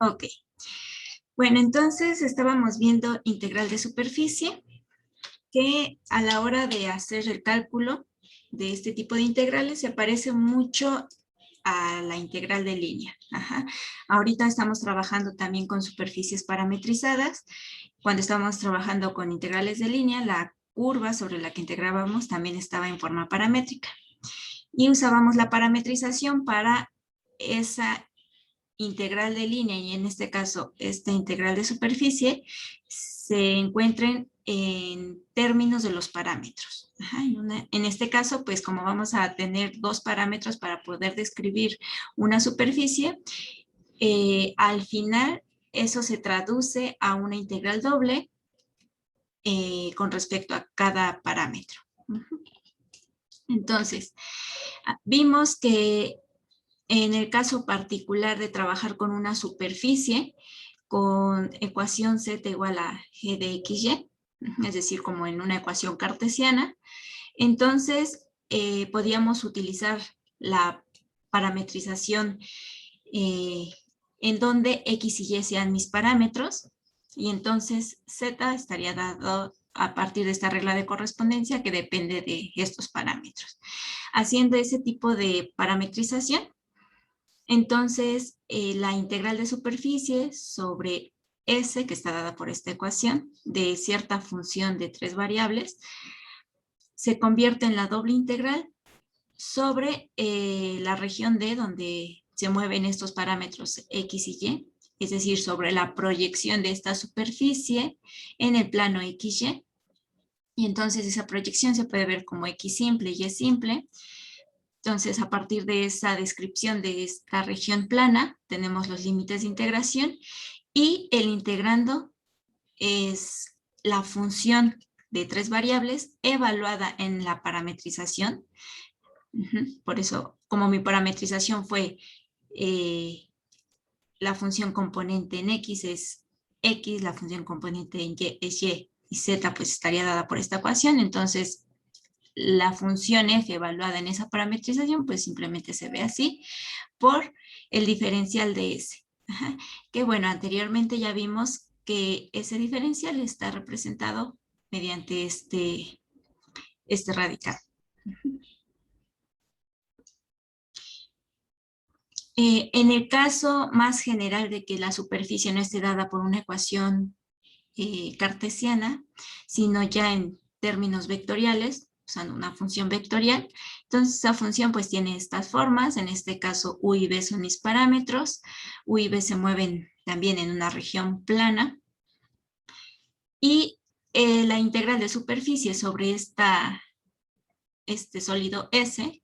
Ok. Bueno, entonces estábamos viendo integral de superficie, que a la hora de hacer el cálculo de este tipo de integrales se parece mucho a la integral de línea. Ajá. Ahorita estamos trabajando también con superficies parametrizadas. Cuando estábamos trabajando con integrales de línea, la curva sobre la que integrábamos también estaba en forma paramétrica. Y usábamos la parametrización para esa integral de línea y en este caso esta integral de superficie se encuentren en términos de los parámetros. Ajá, en este caso, pues como vamos a tener dos parámetros para poder describir una superficie, al final eso se traduce a una integral doble con respecto a cada parámetro. Entonces, vimos que en el caso particular de trabajar con una superficie, con ecuación z igual a g de xy, es decir, como en una ecuación cartesiana, entonces podíamos utilizar la parametrización en donde x y y sean mis parámetros, y entonces z estaría dado a partir de esta regla de correspondencia que depende de estos parámetros. Haciendo ese tipo de parametrización, entonces, la integral de superficie sobre S, que está dada por esta ecuación, de cierta función de tres variables, se convierte en la doble integral sobre la región D, donde se mueven estos parámetros X y Y, es decir, sobre la proyección de esta superficie en el plano XY. Y entonces esa proyección se puede ver como X simple y Y simple. Entonces, a partir de esa descripción de esta región plana, tenemos los límites de integración y el integrando es la función de tres variables evaluada en la parametrización. Por eso, como mi parametrización fue la función componente en X es X, la función componente en Y es y Z pues estaría dada por esta ecuación, entonces la función f evaluada en esa parametrización, pues simplemente se ve así por el diferencial de s. Ajá. Que bueno, anteriormente ya vimos que ese diferencial está representado mediante este radical. En el caso más general de que la superficie no esté dada por una ecuación cartesiana, sino ya en términos vectoriales, usando una función vectorial. Entonces, esa función pues tiene estas formas. En este caso, u y b son mis parámetros. U y b se mueven también en una región plana. Y la integral de superficie sobre este sólido S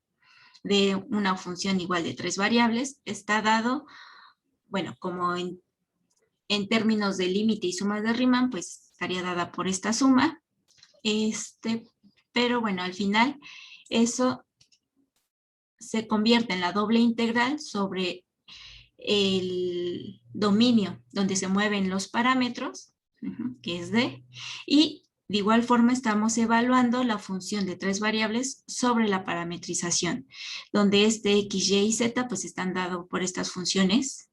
de una función igual de tres variables está dado, bueno, como en términos de límite y suma de Riemann, pues estaría dada por esta suma. Pero bueno, al final eso se convierte en la doble integral sobre el dominio donde se mueven los parámetros, que es D, y de igual forma estamos evaluando la función de tres variables sobre la parametrización, donde este X, Y y Z pues están dados por estas funciones,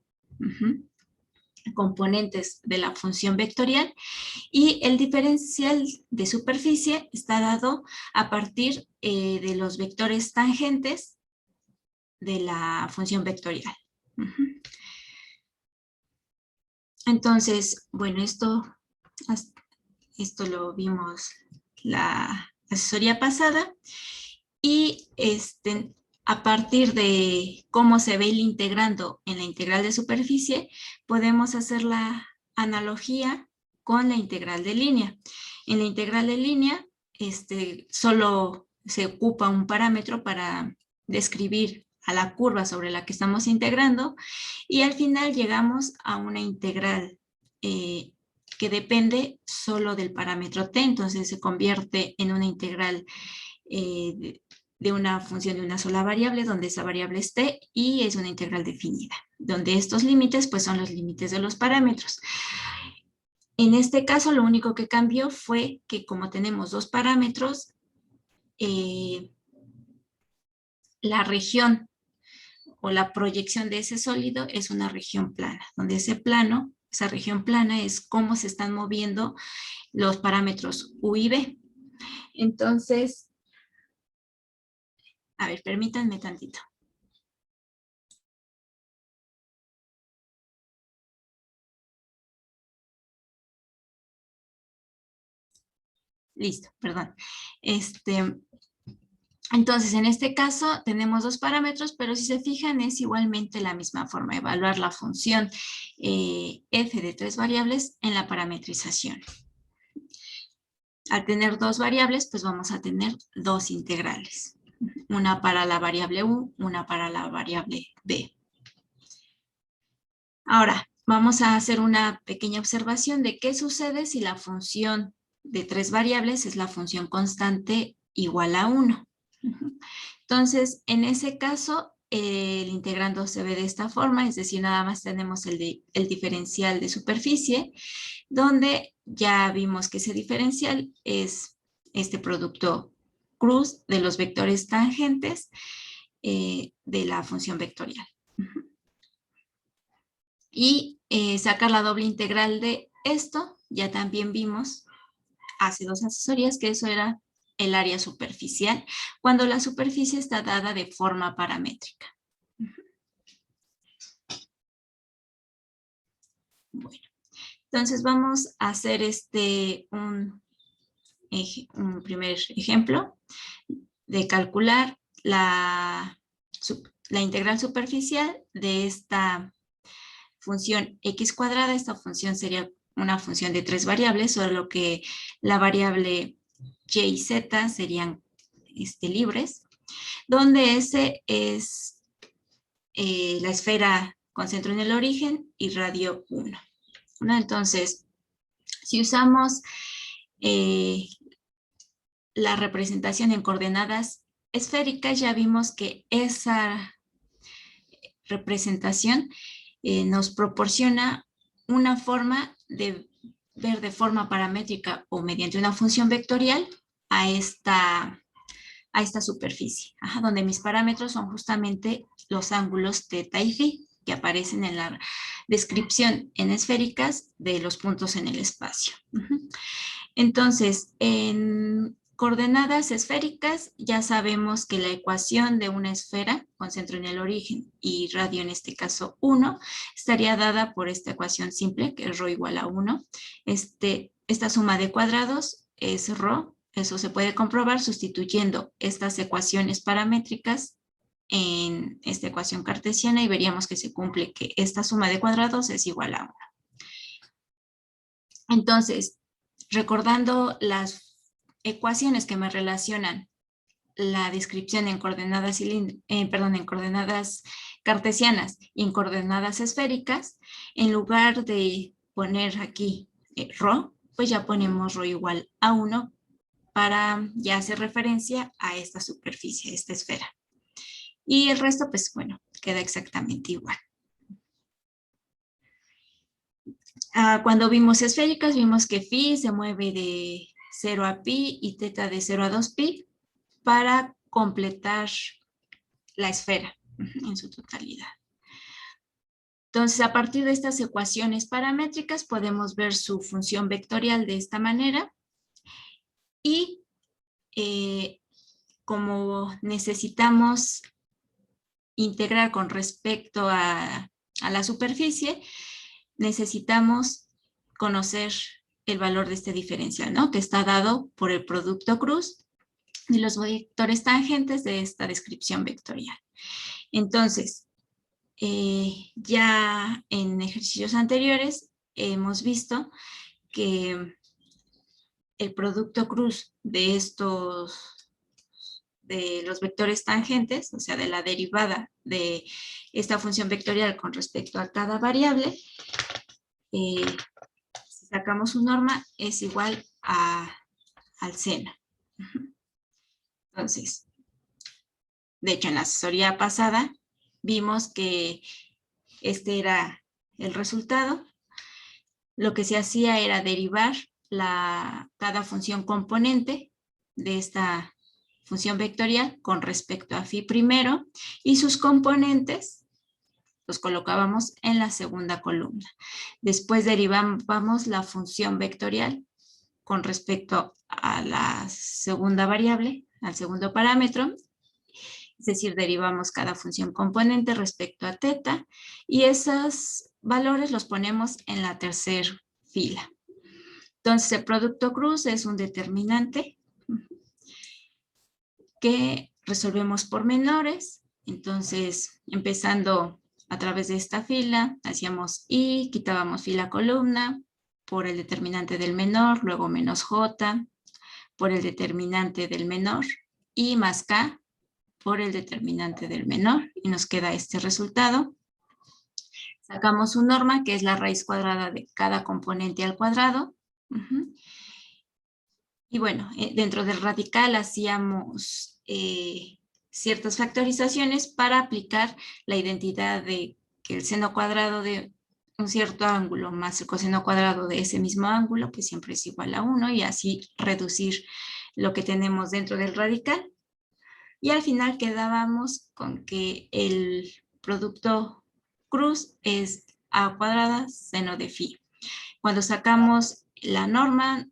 componentes de la función vectorial, y el diferencial de superficie está dado a partir de los vectores tangentes de la función vectorial. Entonces, bueno, esto lo vimos la asesoría pasada, y a partir de cómo se ve el integrando en la integral de superficie, podemos hacer la analogía con la integral de línea. En la integral de línea, solo se ocupa un parámetro para describir a la curva sobre la que estamos integrando, y al final llegamos a una integral que depende solo del parámetro t, entonces se convierte en una integral de una función de una sola variable, donde esa variable es t, y es una integral definida, donde estos límites pues son los límites de los parámetros. En este caso, lo único que cambió fue que como tenemos dos parámetros, la región o la proyección de ese sólido es una región plana, donde ese plano, esa región plana es cómo se están moviendo los parámetros U y V. Entonces, a ver, permítanme tantito. Listo, perdón. Entonces, en este caso tenemos dos parámetros, pero si se fijan es igualmente la misma forma, evaluar la función f de tres variables en la parametrización. Al tener dos variables, pues vamos a tener dos integrales. Una para la variable u, una para la variable b. Ahora, vamos a hacer una pequeña observación de qué sucede si la función de tres variables es la función constante igual a 1. Entonces, en ese caso, el integrando se ve de esta forma, es decir, nada más tenemos el diferencial de superficie, donde ya vimos que ese diferencial es este producto cruz de los vectores tangentes de la función vectorial. Y sacar la doble integral de esto, ya también vimos hace dos asesorías que eso era el área superficial, cuando la superficie está dada de forma paramétrica. Bueno, entonces vamos a hacer un primer ejemplo de calcular la integral superficial de esta función x cuadrada. Esta función sería una función de tres variables, solo que la variable y y z serían libres, donde S es la esfera con centro en el origen y radio 1. ¿No? Entonces, si usamos la representación en coordenadas esféricas, ya vimos que esa representación nos proporciona una forma de ver de forma paramétrica o mediante una función vectorial a esta superficie, donde mis parámetros son justamente los ángulos θ y φ que aparecen en la descripción en esféricas de los puntos en el espacio. Entonces, en coordenadas esféricas ya sabemos que la ecuación de una esfera con centro en el origen y radio en este caso 1 estaría dada por esta ecuación simple que es ρ igual a 1. Esta suma de cuadrados es ρ. Eso se puede comprobar sustituyendo estas ecuaciones paramétricas en esta ecuación cartesiana y veríamos que se cumple que esta suma de cuadrados es igual a 1. Entonces, recordando las ecuaciones que me relacionan la descripción en coordenadas, en coordenadas cartesianas y en coordenadas esféricas, en lugar de poner aquí ρ, pues ya ponemos ρ igual a 1 para ya hacer referencia a esta superficie, a esta esfera. Y el resto, pues bueno, queda exactamente igual. Cuando vimos esféricas, vimos que phi se mueve de 0 a pi y θ de 0 a 2 pi para completar la esfera en su totalidad. Entonces, a partir de estas ecuaciones paramétricas, podemos ver su función vectorial de esta manera y como necesitamos integrar con respecto a la superficie, necesitamos conocer el valor de este diferencial, ¿no? Que está dado por el producto cruz de los vectores tangentes de esta descripción vectorial. Entonces, ya en ejercicios anteriores hemos visto que el producto cruz de los vectores tangentes, o sea, de la derivada de esta función vectorial con respecto a cada variable, si sacamos su norma, es igual al seno. Entonces, de hecho, en la asesoría pasada vimos que este era el resultado. Lo que se hacía era derivar cada función componente de esta función vectorial con respecto a phi primero y sus componentes los colocábamos en la segunda columna. Después derivábamos la función vectorial con respecto a la segunda variable, al segundo parámetro, es decir, derivamos cada función componente respecto a teta y esos valores los ponemos en la tercera fila. Entonces, el producto cruz es un determinante que resolvemos por menores. Entonces, empezando a través de esta fila, hacíamos I, quitábamos fila columna por el determinante del menor, luego menos J por el determinante del menor y más K por el determinante del menor y nos queda este resultado. Sacamos su norma, que es la raíz cuadrada de cada componente al cuadrado. Y bueno, dentro del radical hacíamos ciertas factorizaciones para aplicar la identidad de que el seno cuadrado de un cierto ángulo más el coseno cuadrado de ese mismo ángulo, pues siempre es igual a 1 y así reducir lo que tenemos dentro del radical. Y al final quedábamos con que el producto cruz es a cuadrada seno de phi. Cuando sacamos la norma,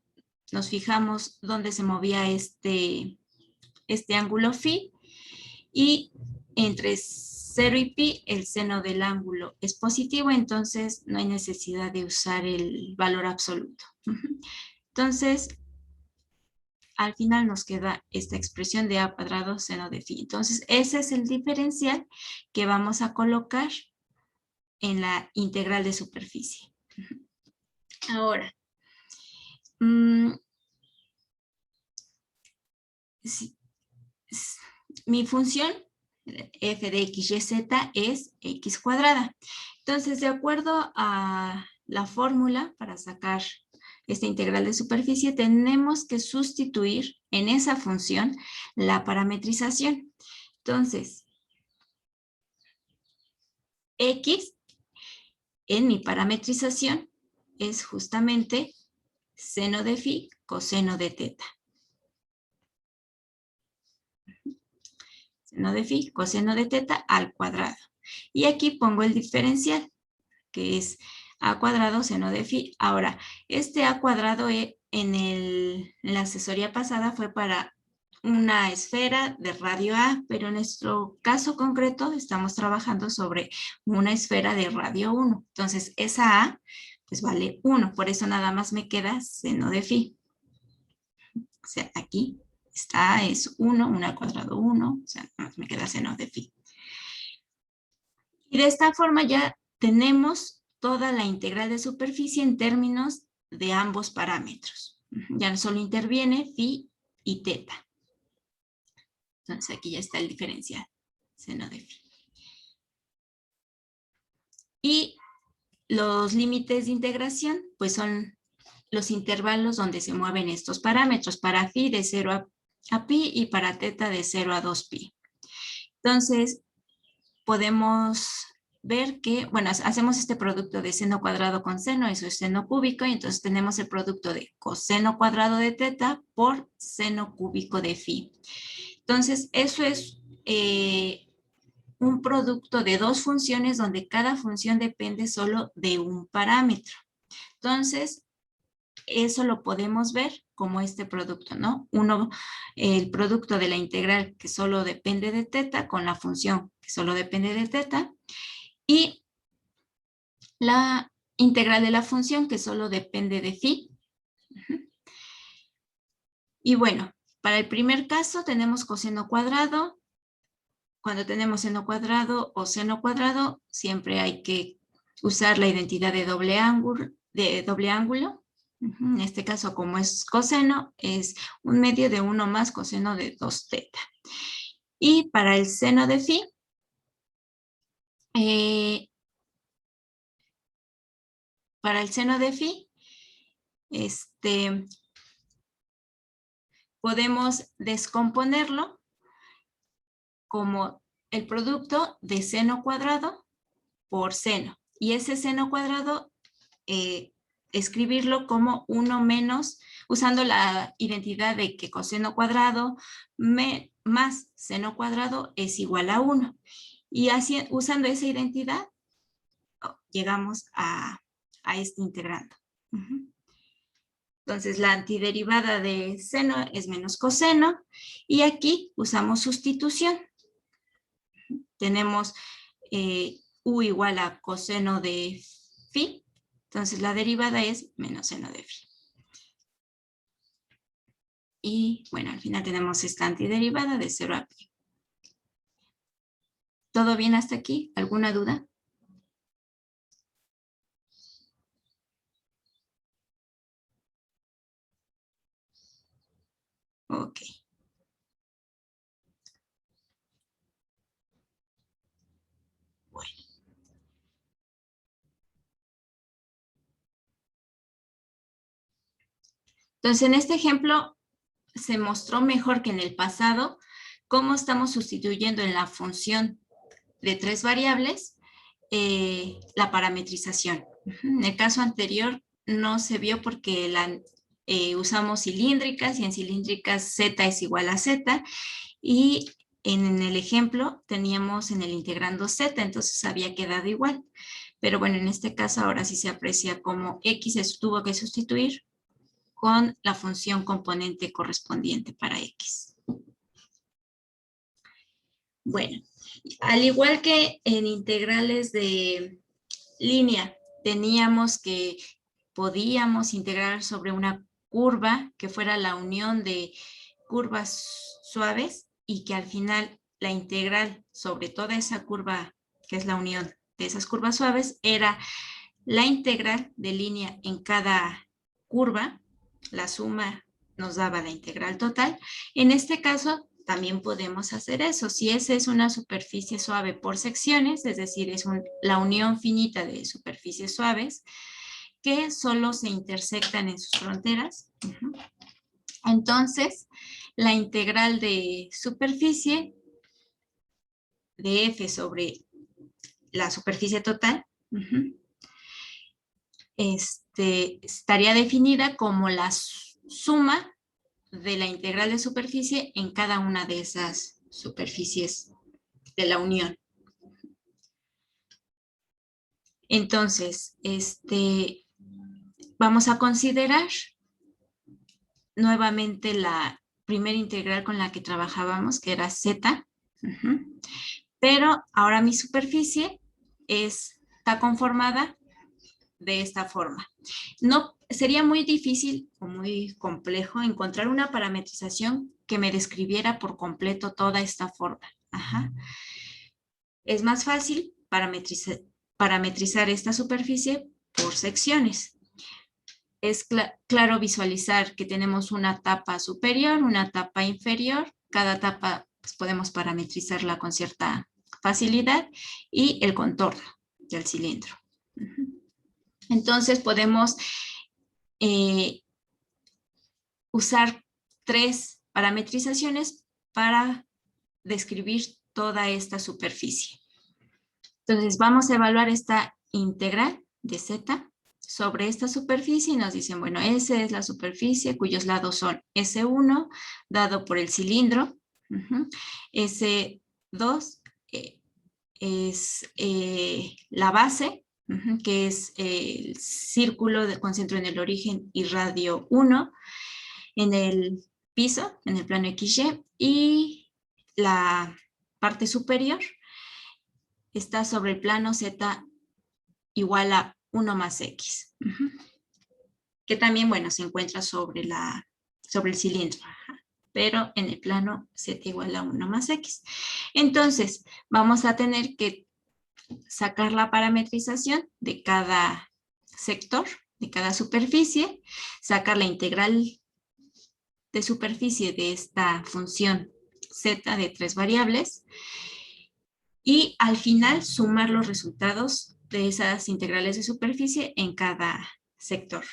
nos fijamos dónde se movía este ángulo phi y entre 0 y pi el seno del ángulo es positivo, entonces no hay necesidad de usar el valor absoluto. Entonces, al final nos queda esta expresión de a cuadrado seno de phi. Entonces, ese es el diferencial que vamos a colocar en la integral de superficie. Ahora, mi función f de x, y, z es x cuadrada. Entonces, de acuerdo a la fórmula para sacar esta integral de superficie, tenemos que sustituir en esa función la parametrización. Entonces, x en mi parametrización es justamente seno de phi coseno de teta. Seno de phi coseno de teta al cuadrado. Y aquí pongo el diferencial, que es a cuadrado seno de phi. Ahora, este a cuadrado en la asesoría pasada fue para una esfera de radio A, pero en nuestro caso concreto estamos trabajando sobre una esfera de radio 1. Entonces, esa A pues vale 1, por eso nada más me queda seno de phi. O sea, aquí está, es 1 al cuadrado 1, o sea, nada más me queda seno de phi. Y de esta forma ya tenemos toda la integral de superficie en términos de ambos parámetros. Ya no solo interviene phi y teta. Entonces aquí ya está el diferencial, seno de phi. Y los límites de integración, pues son los intervalos donde se mueven estos parámetros. Para phi de 0 a pi y para teta de 0 a 2 pi. Entonces, podemos ver que, bueno, hacemos este producto de seno cuadrado con seno, eso es seno cúbico, y entonces tenemos el producto de coseno cuadrado de teta por seno cúbico de phi. Entonces, eso es un producto de dos funciones donde cada función depende solo de un parámetro. Entonces, eso lo podemos ver como este producto, ¿no? El producto de la integral que solo depende de teta con la función que solo depende de teta y la integral de la función que solo depende de phi. Y bueno, para el primer caso tenemos coseno cuadrado. Cuando tenemos seno cuadrado o seno cuadrado, siempre hay que usar la identidad de doble ángulo. En este caso, como es coseno, es un medio de 1 más coseno de 2 teta. Y para el seno de phi, podemos descomponerlo como el producto de seno cuadrado por seno. Y ese seno cuadrado es escribirlo como 1 menos, usando la identidad de que coseno cuadrado más seno cuadrado es igual a 1. Y así, usando esa identidad, llegamos a este integrando. Entonces, la antiderivada de seno es menos coseno, y aquí usamos sustitución. Tenemos u igual a coseno de phi, entonces la derivada es menos seno de phi. Y bueno, al final tenemos esta antiderivada de 0 a pi. ¿Todo bien hasta aquí? ¿Alguna duda? Ok. Bueno. Entonces, en este ejemplo se mostró mejor que en el pasado cómo estamos sustituyendo en la función de 3 variables la parametrización. En el caso anterior no se vio porque usamos cilíndricas, y en cilíndricas z es igual a z, y en el ejemplo teníamos en el integrando z, entonces había quedado igual. Pero bueno, en este caso ahora sí se aprecia como x se tuvo que sustituir con la función componente correspondiente para x. Bueno, al igual que en integrales de línea, teníamos que podíamos integrar sobre una curva que fuera la unión de curvas suaves, y que al final la integral sobre toda esa curva, que es la unión de esas curvas suaves, era la integral de línea en cada curva. La suma nos daba la integral total. En este caso también podemos hacer eso. Si esa es una superficie suave por secciones, es decir, es la unión finita de superficies suaves que solo se intersectan en sus fronteras. Entonces, la integral de superficie de f sobre la superficie total estaría definida como la suma de la integral de superficie en cada una de esas superficies de la unión. Entonces, vamos a considerar nuevamente la primera integral con la que trabajábamos, que era z, pero ahora mi superficie está conformada de esta forma. No, sería muy difícil o muy complejo encontrar una parametrización que me describiera por completo toda esta forma. Es más fácil parametrizar esta superficie por secciones. Es claro visualizar que tenemos una tapa superior, una tapa inferior. Cada tapa pues, podemos parametrizarla con cierta facilidad, y el contorno del cilindro. Entonces podemos usar 3 parametrizaciones para describir toda esta superficie. Entonces vamos a evaluar esta integral de z sobre esta superficie, y nos dicen, bueno, S es la superficie cuyos lados son S1 dado por el cilindro, S2 es la base, que es el círculo con centro en el origen y radio 1 en el piso, en el plano XY, y la parte superior está sobre el plano Z igual a 1 más X, que también, bueno, se encuentra sobre el cilindro, pero en el plano Z igual a 1 más X. Entonces, vamos a tener que sacar la parametrización de cada sector, de cada superficie, sacar la integral de superficie de esta función z de 3 variables, y al final sumar los resultados de esas integrales de superficie en cada sector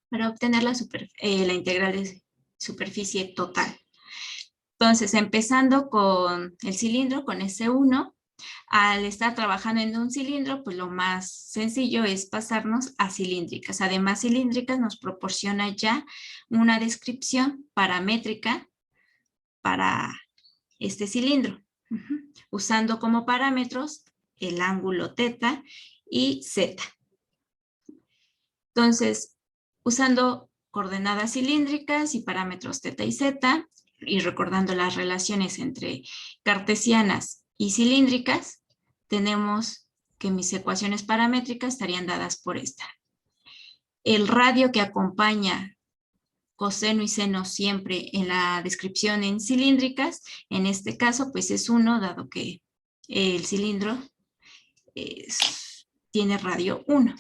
para obtener la integral de superficie total. Entonces, empezando con el cilindro, con S1, Al estar trabajando en un cilindro, pues lo más sencillo es pasarnos a cilíndricas. Además, cilíndricas nos proporciona ya una descripción paramétrica para este cilindro, usando como parámetros el ángulo teta y zeta. Entonces, usando coordenadas cilíndricas y parámetros teta y zeta, y recordando las relaciones entre cartesianas y cilíndricas, tenemos que mis ecuaciones paramétricas estarían dadas por esta. El radio que acompaña coseno y seno siempre en la descripción en cilíndricas, en este caso pues es 1, dado que el cilindro tiene radio 1.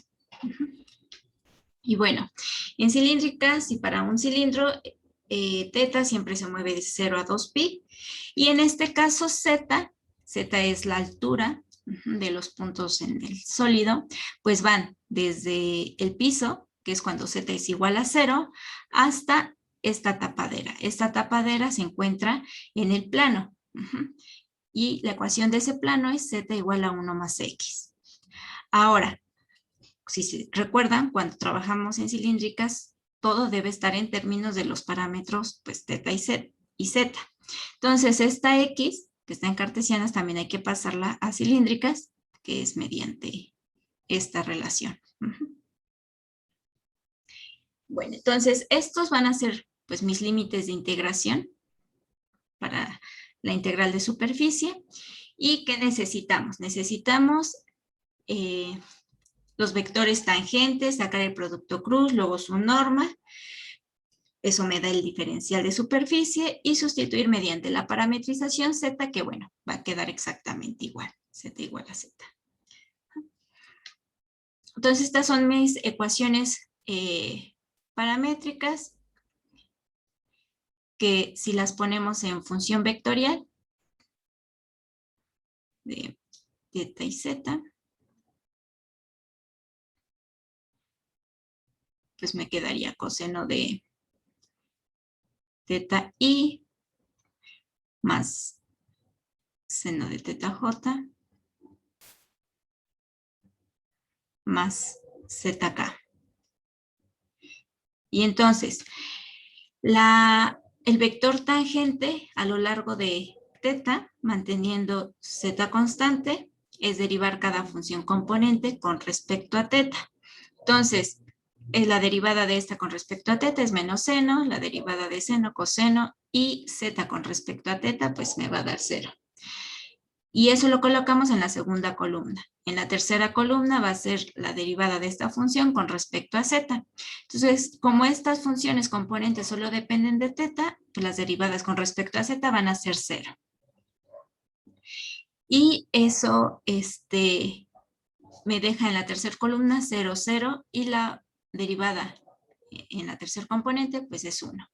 Y bueno, en cilíndricas y para un cilindro, teta siempre se mueve de 0 a 2pi. Y en este caso zeta es la altura de los puntos en el sólido, pues van desde el piso, que es cuando z es igual a 0, hasta esta tapadera. Esta tapadera se encuentra en el plano. Y la ecuación de ese plano es z igual a 1 más x. Ahora, si se recuerdan, cuando trabajamos en cilíndricas, todo debe estar en términos de los parámetros pues teta y zeta. Entonces, esta x, que está en cartesianas, también hay que pasarla a cilíndricas, que es mediante esta relación. Bueno, entonces, estos van a ser pues mis límites de integración para la integral de superficie. ¿Y qué necesitamos? Necesitamos los vectores tangentes, sacar el producto cruz, luego su norma, eso me da el diferencial de superficie y sustituir mediante la parametrización z, que bueno, va a quedar exactamente igual, z igual a z. Entonces estas son mis ecuaciones paramétricas que si las ponemos en función vectorial de teta y z, pues me quedaría coseno de teta i más seno de teta j más zk. Y entonces, el vector tangente a lo largo de teta, manteniendo z constante, es derivar cada función componente con respecto a teta. Entonces, la derivada de esta con respecto a teta es menos seno, la derivada de seno, coseno, y z con respecto a teta, pues me va a dar 0. Y eso lo colocamos en la segunda columna. En la tercera columna va a ser la derivada de esta función con respecto a z. Entonces, como estas funciones componentes solo dependen de teta, pues las derivadas con respecto a z van a ser 0. Y eso me deja en la tercera columna 0, 0, y la derivada en la tercer componente pues es 1.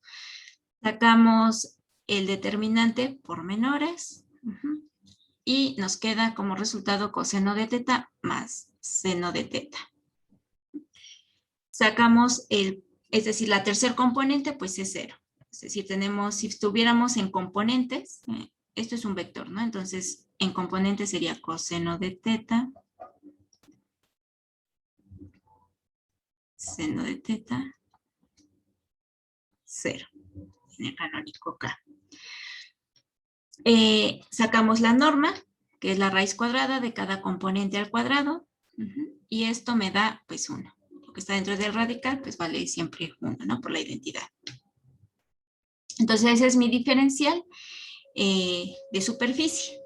Sacamos el determinante por menores. Y nos queda como resultado coseno de teta más seno de teta. Sacamos es decir, la tercer componente pues es 0. Es decir, si estuviéramos en componentes, esto es un vector, ¿no? Entonces, en componentes sería coseno de teta, seno de teta, 0, en el canónico K. Sacamos la norma, que es la raíz cuadrada de cada componente al cuadrado, y esto me da pues 1. Lo que está dentro del radical pues vale siempre 1, ¿no? Por la identidad. Entonces ese es mi diferencial de superficie.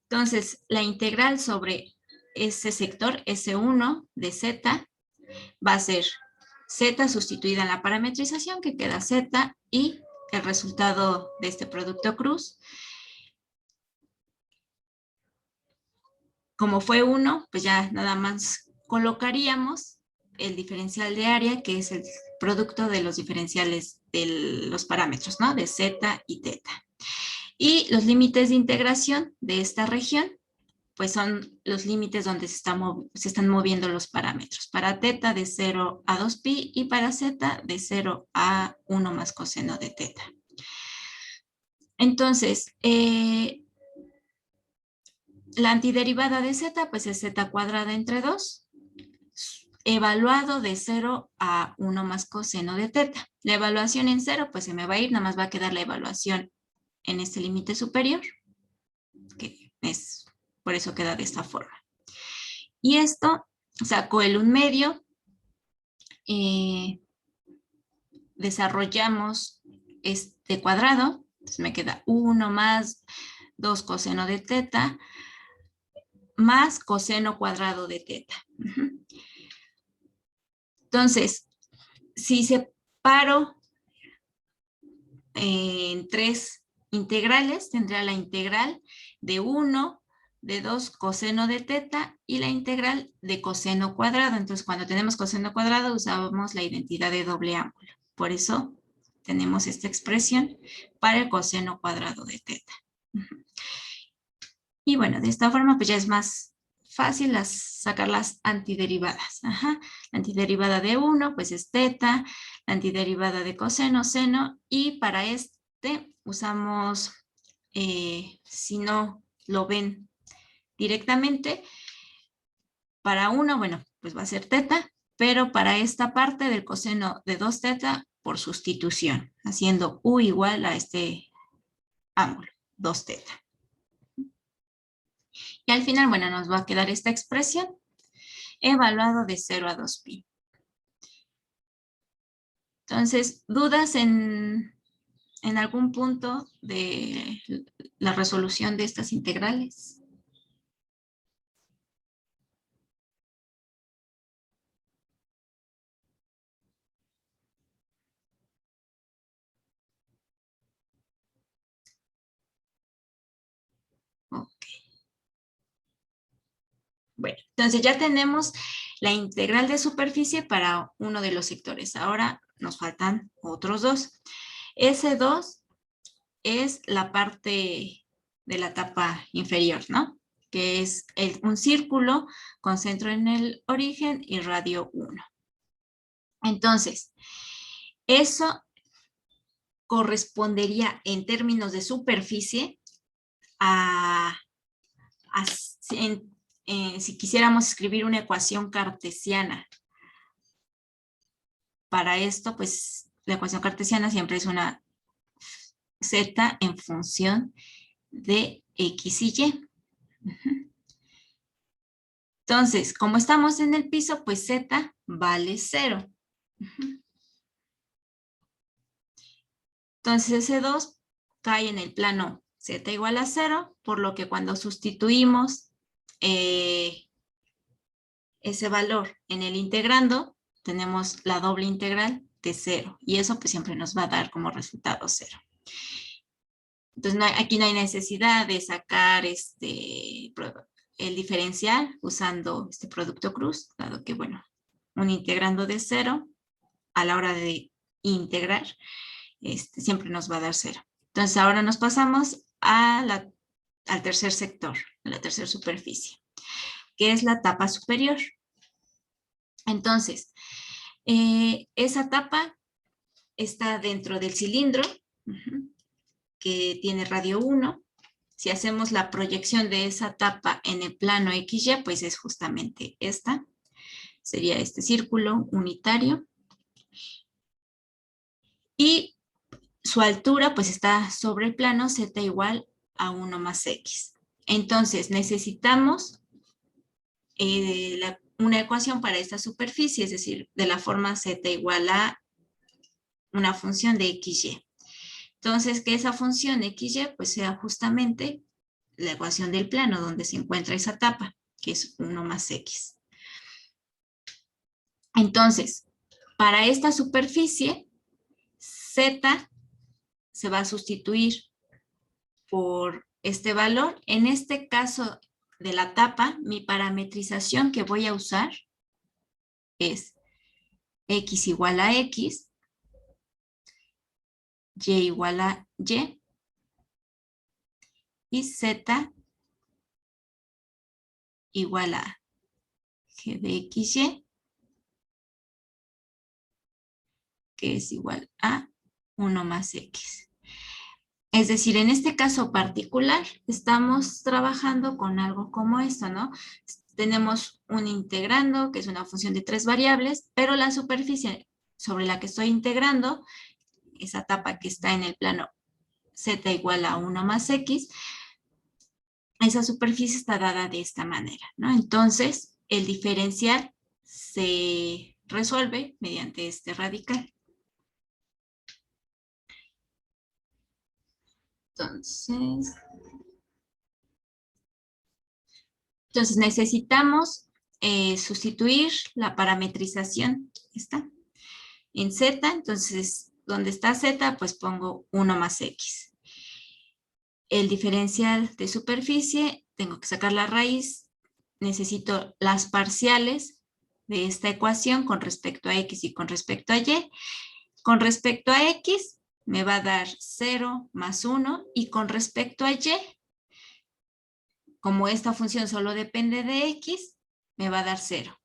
Entonces la integral sobre ese sector S1 de Z va a ser Z sustituida en la parametrización, que queda Z, y el resultado de este producto cruz. Como fue 1, pues ya nada más colocaríamos el diferencial de área, que es el producto de los diferenciales de los parámetros, ¿no? De z y teta. Y los límites de integración de esta región, pues son los límites donde se están moviendo los parámetros. Para teta de 0 a 2pi y para z de 0 a 1 más coseno de teta. Entonces, la antiderivada de z, pues es z cuadrada entre 2, evaluado de 0 a 1 más coseno de teta. La evaluación en 0, pues se me va a ir, nada más va a quedar la evaluación en este límite superior, que es, por eso queda de esta forma. Y esto sacó el 1/2, desarrollamos este cuadrado, entonces me queda 1 más 2 coseno de teta, más coseno cuadrado de teta. Entonces, si separo en 3 integrales, tendría la integral de 1, de 2 coseno de teta y la integral de coseno cuadrado. Entonces, cuando tenemos coseno cuadrado, usábamos la identidad de doble ángulo. Por eso tenemos esta expresión para el coseno cuadrado de teta. Y bueno, de esta forma pues ya es más fácil sacar las antiderivadas. La antiderivada de 1 pues es teta, la antiderivada de coseno, seno, y para este usamos, si no lo ven directamente, para 1, bueno, pues va a ser teta, pero para esta parte del coseno de 2 teta, por sustitución, haciendo u igual a este ángulo, 2 teta. Y al final, bueno, nos va a quedar esta expresión, evaluado de 0 a 2pi. Entonces, ¿dudas en algún punto de la resolución de estas integrales? Ok. Bueno, entonces ya tenemos la integral de superficie para uno de los sectores. Ahora nos faltan otros dos. Ese 2 es la parte de la tapa inferior, ¿no? Que es un círculo con centro en el origen y radio 1. Entonces, eso correspondería en términos de superficie si quisiéramos escribir una ecuación cartesiana. Para esto, pues la ecuación cartesiana siempre es una z en función de x y y. Entonces, como estamos en el piso, pues z vale 0. Entonces, ese 2 cae en el plano z igual a 0, por lo que cuando sustituimos ese valor en el integrando, tenemos la doble integral de 0. Y eso pues siempre nos va a dar como resultado 0. Entonces, aquí no hay necesidad de sacar el diferencial usando este producto cruz, dado que, bueno, un integrando de 0 a la hora de integrar, siempre nos va a dar 0. Entonces, ahora nos pasamos al tercer sector, a la tercera superficie, que es la tapa superior. Entonces, esa tapa está dentro del cilindro, que tiene radio 1. Si hacemos la proyección de esa tapa en el plano XY, pues es justamente esta. Sería este círculo unitario. Y su altura pues está sobre el plano Z igual a 1 más X. Entonces necesitamos una ecuación para esta superficie, es decir, de la forma Z igual a una función de XY. Entonces, que esa función XY pues sea justamente la ecuación del plano donde se encuentra esa tapa, que es 1 más X. Entonces, para esta superficie, Z se va a sustituir por este valor. En este caso de la tapa, mi parametrización que voy a usar es X igual a X, Y igual a Y Z igual a G de XY, que es igual a 1 más X. Es decir, en este caso particular, estamos trabajando con algo como esto, ¿no? Tenemos un integrando, que es una función de 3 variables, pero la superficie sobre la que estoy integrando, esa etapa que está en el plano z igual a 1 más x, esa superficie está dada de esta manera, ¿no? Entonces, el diferencial se resuelve mediante este radical. Entonces necesitamos sustituir la parametrización. ¿Está? En z, entonces, donde está z, pues pongo 1 más x. El diferencial de superficie, tengo que sacar la raíz. Necesito las parciales de esta ecuación con respecto a x y con respecto a y. Con respecto a x, me va a dar 0 más 1, y con respecto a y, como esta función solo depende de x, me va a dar 0.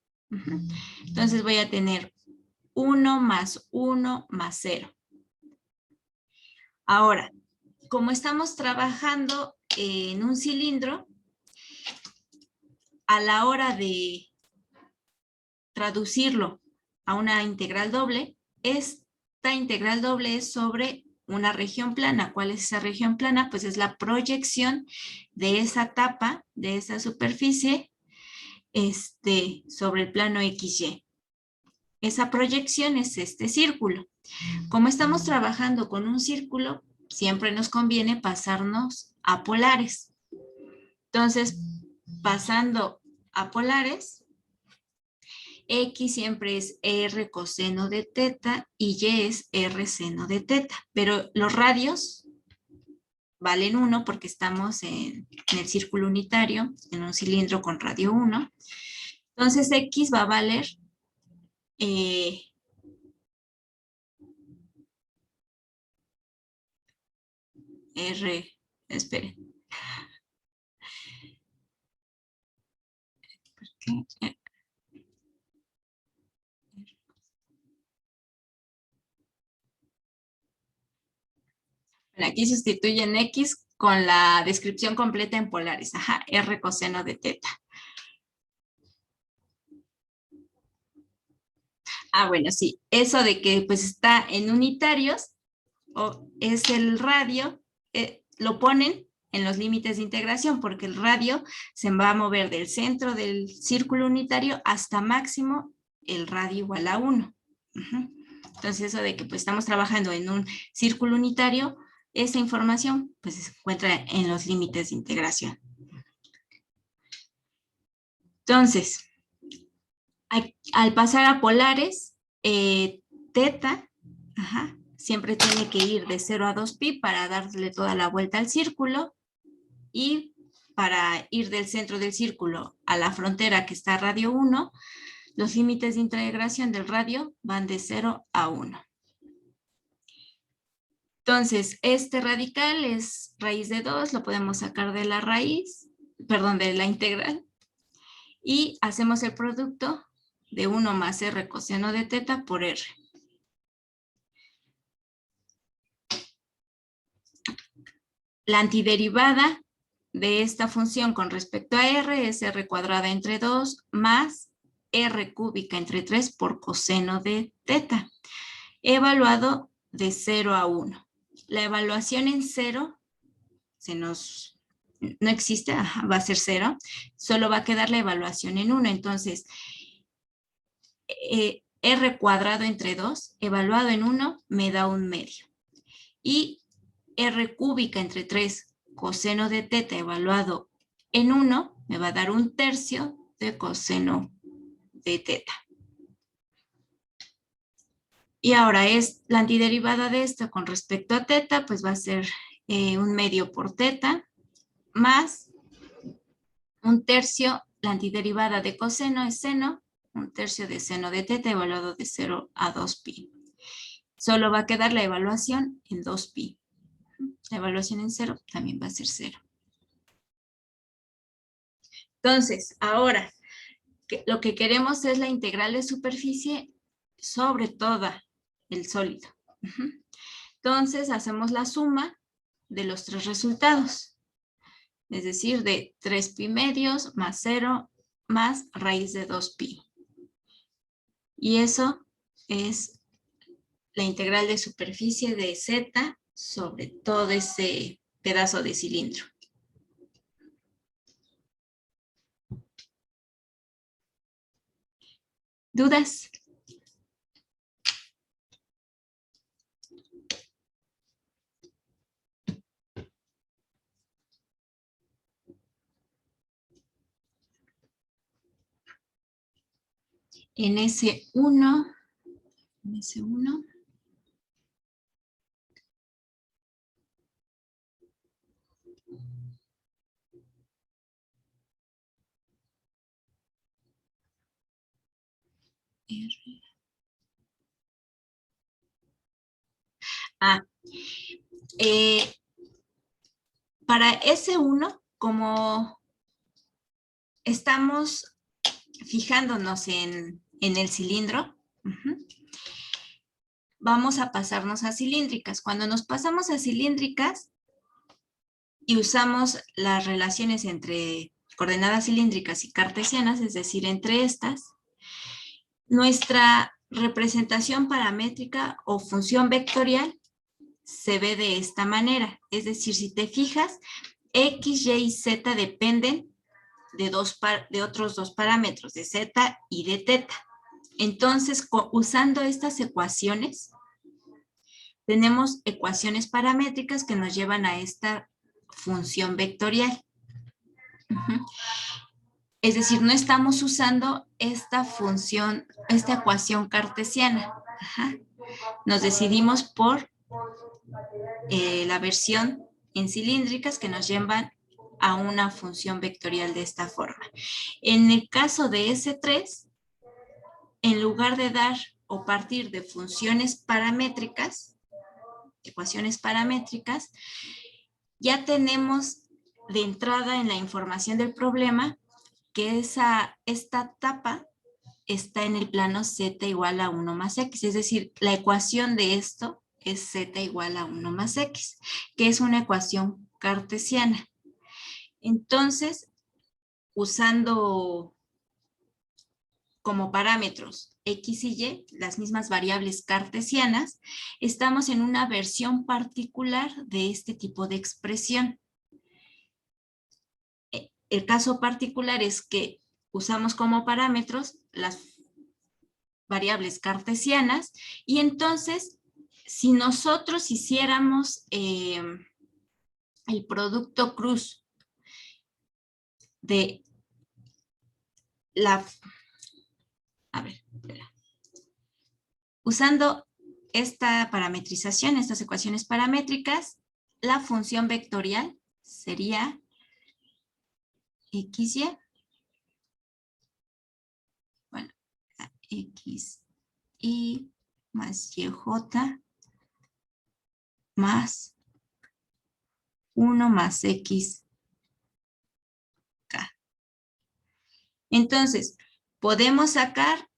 Entonces voy a tener 1 más 1 más 0. Ahora, como estamos trabajando en un cilindro, a la hora de traducirlo a una integral doble, esta integral doble es sobre una región plana. ¿Cuál es esa región plana? Pues es la proyección de esa tapa, de esa superficie, sobre el plano XY. Esa proyección es este círculo. Como estamos trabajando con un círculo, siempre nos conviene pasarnos a polares. Entonces, pasando a polares, X siempre es R coseno de teta y Y es R seno de teta. Pero los radios valen 1 porque estamos en el círculo unitario, en un cilindro con radio 1. Entonces, X va a valer esperen. Aquí sustituyen X con la descripción completa en polares. Ajá, R coseno de teta. Bueno, sí. Eso de que pues está en unitarios, o es el radio, lo ponen en los límites de integración, porque el radio se va a mover del centro del círculo unitario hasta máximo el radio igual a 1. Entonces, eso de que pues, estamos trabajando en un círculo unitario, esa información pues, se encuentra en los límites de integración. Entonces, al pasar a polares, teta, siempre tiene que ir de 0 a 2pi para darle toda la vuelta al círculo, y para ir del centro del círculo a la frontera que está a radio 1, los límites de integración del radio van de 0 a 1. Entonces, este radical es raíz de 2, lo podemos sacar de la raíz, perdón, de la integral, y hacemos el producto de 1 más R coseno de teta por R. La antiderivada de esta función con respecto a R es R cuadrada entre 2 más R cúbica entre 3 por coseno de teta, evaluado de 0 a 1. La evaluación en 0 no existe, va a ser 0, solo va a quedar la evaluación en 1. Entonces, R cuadrado entre 2, evaluado en 1, me da 1/2. Y R cúbica entre 3, coseno de teta, evaluado en 1, me va a dar 1/3 de coseno de teta. Y ahora es la antiderivada de esta con respecto a teta, pues va a ser 1/2 por teta, más 1/3, la antiderivada de coseno es seno, 1/3 de seno de teta evaluado de 0 a 2pi. Solo va a quedar la evaluación en 2pi. La evaluación en 0 también va a ser 0. Entonces, ahora, lo que queremos es la integral de superficie sobre todo el sólido. Entonces, hacemos la suma de los tres resultados. Es decir, de 3 pi medios más 0 más raíz de 2 pi. Y eso es la integral de superficie de z sobre todo ese pedazo de cilindro. ¿Dudas? En S1, para S1, como estamos fijándonos en el cilindro, vamos a pasarnos a cilíndricas. Cuando nos pasamos a cilíndricas y usamos las relaciones entre coordenadas cilíndricas y cartesianas, es decir, entre estas, nuestra representación paramétrica o función vectorial se ve de esta manera. Es decir, si te fijas, X, Y y Z dependen de otros dos parámetros, de Z y de teta. Entonces, usando estas ecuaciones, tenemos ecuaciones paramétricas que nos llevan a esta función vectorial. Es decir, no estamos usando esta función, esta ecuación cartesiana. Nos decidimos por la versión en cilíndricas que nos llevan a una función vectorial de esta forma. En el caso de S3, en lugar de dar o partir de funciones paramétricas, ecuaciones paramétricas, ya tenemos de entrada en la información del problema que esta tapa está en el plano z igual a 1 más x, es decir, la ecuación de esto es z igual a 1 más x, que es una ecuación cartesiana. Entonces, usando como parámetros x y y, las mismas variables cartesianas, estamos en una versión particular de este tipo de expresión. El caso particular es que usamos como parámetros las variables cartesianas y entonces, si nosotros hiciéramos el producto cruz de la... A ver, espera. Usando esta parametrización, estas ecuaciones paramétricas, la función vectorial sería XY, bueno, XY más YJ más 1 más X. Entonces, podemos sacar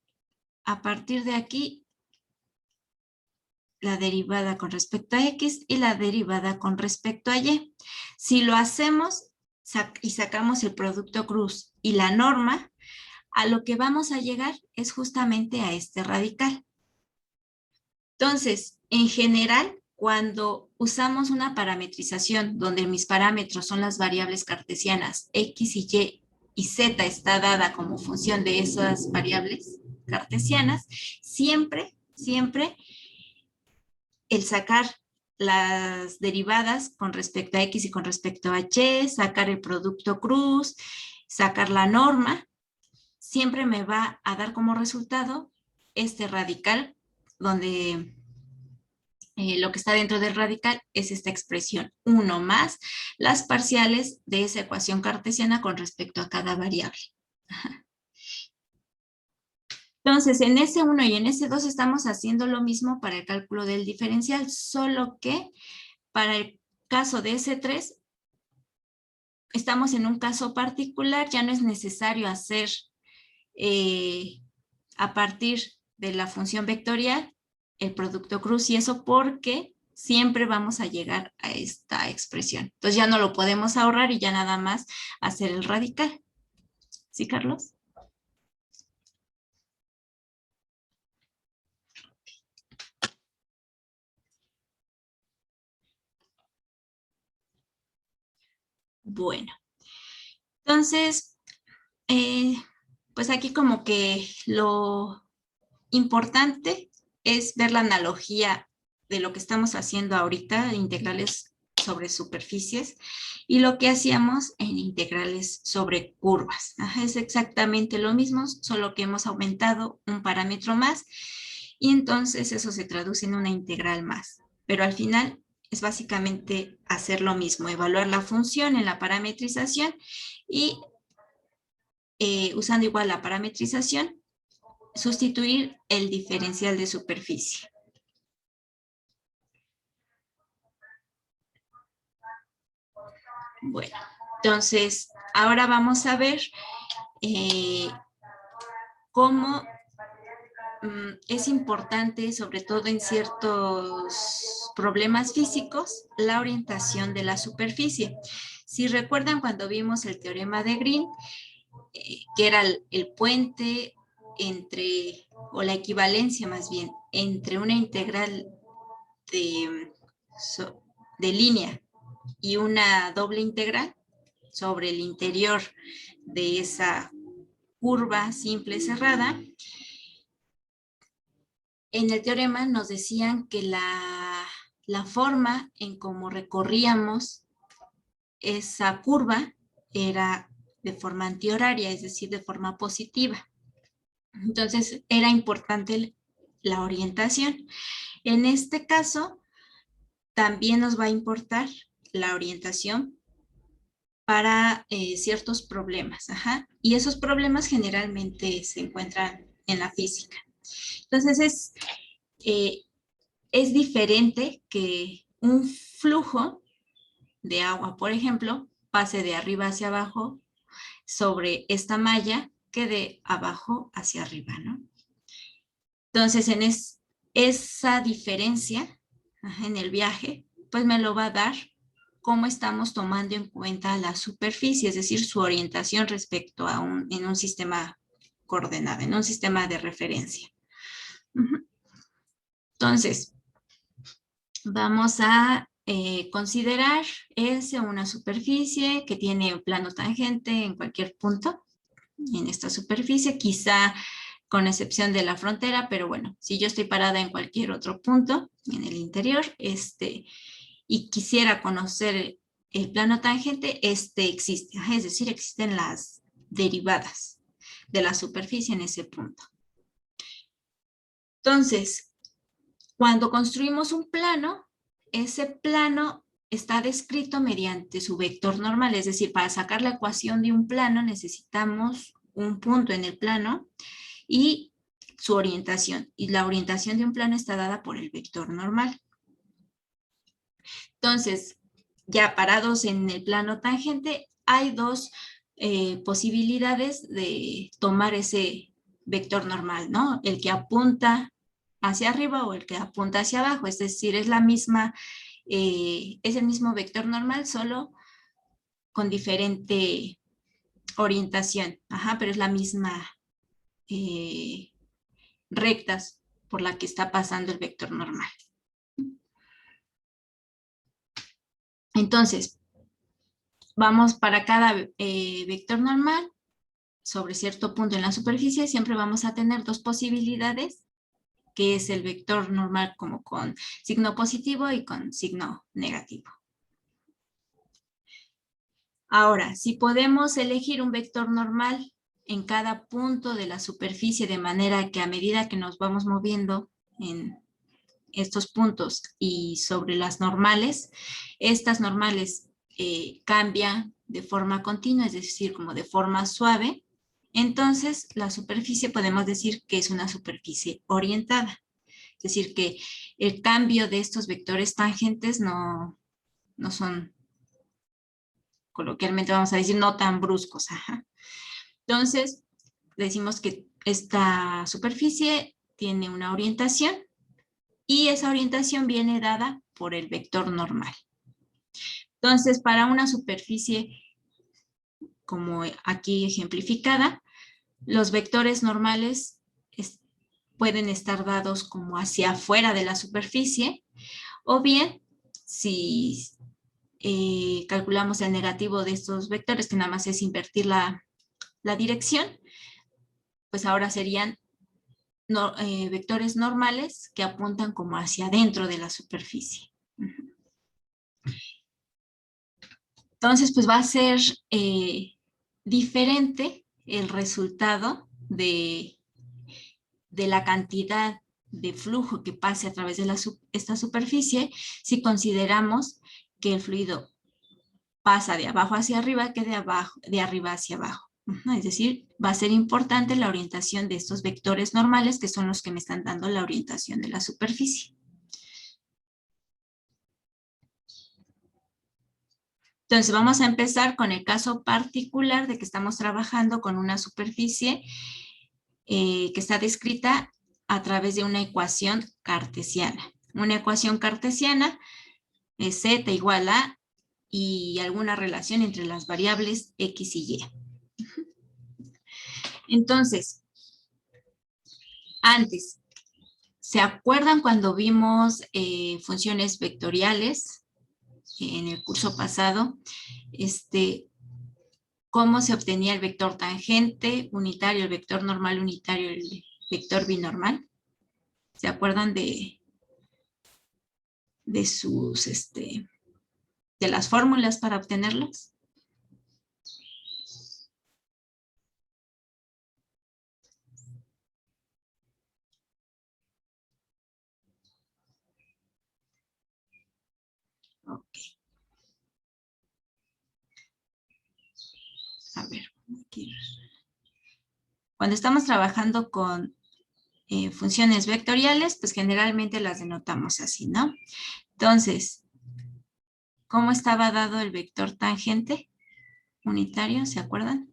a partir de aquí la derivada con respecto a X y la derivada con respecto a Y. Si lo hacemos y sacamos el producto cruz y la norma, a lo que vamos a llegar es justamente a este radical. Entonces, en general, cuando usamos una parametrización donde mis parámetros son las variables cartesianas X y Z está dada como función de esas variables cartesianas, siempre el sacar las derivadas con respecto a X y con respecto a Y, sacar el producto cruz, sacar la norma, siempre me va a dar como resultado este radical, donde lo que está dentro del radical es esta expresión 1 más las parciales de esa ecuación cartesiana con respecto a cada variable. Entonces, en S1 y en S2 estamos haciendo lo mismo para el cálculo del diferencial, solo que para el caso de S3 estamos en un caso particular, ya no es necesario hacer a partir de la función vectorial el producto cruz y eso porque siempre vamos a llegar a esta expresión. Entonces ya no lo podemos ahorrar y ya nada más hacer el radical. ¿Sí, Carlos? Bueno, entonces, pues aquí como que lo importante es ver la analogía de lo que estamos haciendo ahorita, integrales sobre superficies, y lo que hacíamos en integrales sobre curvas. Ajá, es exactamente lo mismo, solo que hemos aumentado un parámetro más, y entonces eso se traduce en una integral más. Pero al final es básicamente hacer lo mismo, evaluar la función en la parametrización y usando igual la parametrización, sustituir el diferencial de superficie. Bueno, entonces ahora vamos a ver cómo es importante, sobre todo en ciertos problemas físicos, la orientación de la superficie. Si recuerdan cuando vimos el teorema de Green, que era el puente entre, o la equivalencia más bien, entre una integral de línea y una doble integral sobre el interior de esa curva simple cerrada, en el teorema nos decían que la forma en cómo recorríamos esa curva era de forma antihoraria, es decir, de forma positiva. Entonces, era importante la orientación. En este caso, también nos va a importar la orientación para ciertos problemas. Ajá. Y esos problemas generalmente se encuentran en la física. Entonces, es diferente que un flujo de agua, por ejemplo, pase de arriba hacia abajo sobre esta malla que de abajo hacia arriba, ¿no? Entonces, esa diferencia en el viaje, pues me lo va a dar cómo estamos tomando en cuenta la superficie, es decir, su orientación respecto a en un sistema coordenado, en un sistema de referencia. Entonces, vamos a considerar una superficie que tiene un plano tangente en cualquier punto en esta superficie, quizá con excepción de la frontera, pero bueno, si yo estoy parada en cualquier otro punto en el interior, y quisiera conocer el plano tangente, existe, es decir, existen las derivadas de la superficie en ese punto. Entonces, cuando construimos un plano, ese plano está descrito mediante su vector normal, es decir, para sacar la ecuación de un plano necesitamos un punto en el plano y su orientación. Y la orientación de un plano está dada por el vector normal. Entonces, ya parados en el plano tangente, hay dos posibilidades de tomar ese vector normal, ¿no? El que apunta hacia arriba o el que apunta hacia abajo, es decir, es el mismo vector normal, solo con diferente orientación, ajá, pero es la misma rectas por la que está pasando el vector normal. Entonces, vamos para cada vector normal sobre cierto punto en la superficie, siempre vamos a tener dos posibilidades, que es el vector normal como con signo positivo y con signo negativo. Ahora, si podemos elegir un vector normal en cada punto de la superficie de manera que a medida que nos vamos moviendo en estos puntos y sobre las normales, estas normales cambian de forma continua, es decir, como de forma suave, entonces la superficie podemos decir que es una superficie orientada. Es decir, que el cambio de estos vectores tangentes no son, coloquialmente vamos a decir, no tan bruscos. Ajá. Entonces, decimos que esta superficie tiene una orientación y esa orientación viene dada por el vector normal. Entonces, para una superficie como aquí ejemplificada, los vectores normales pueden estar dados como hacia afuera de la superficie, o bien, si calculamos el negativo de estos vectores, que nada más es invertir la dirección, pues ahora serían vectores normales que apuntan como hacia adentro de la superficie. Entonces, pues va a ser diferente el resultado de la cantidad de flujo que pase a través de esta superficie si consideramos que el fluido pasa de abajo hacia arriba que de arriba hacia abajo. Es decir, va a ser importante la orientación de estos vectores normales, que son los que me están dando la orientación de la superficie. Entonces, vamos a empezar con el caso particular de que estamos trabajando con una superficie que está descrita a través de una ecuación cartesiana. Una ecuación cartesiana es z igual a y alguna relación entre las variables x y y. Entonces, antes, ¿se acuerdan cuando vimos funciones vectoriales en el curso pasado? Cómo se obtenía el vector tangente unitario, el vector normal unitario, el vector binormal. ¿Se acuerdan de sus, de las fórmulas para obtenerlos? Ok. A ver, aquí. Cuando estamos trabajando con funciones vectoriales, pues generalmente las denotamos así, ¿no? Entonces, ¿cómo estaba dado el vector tangente unitario? ¿Se acuerdan?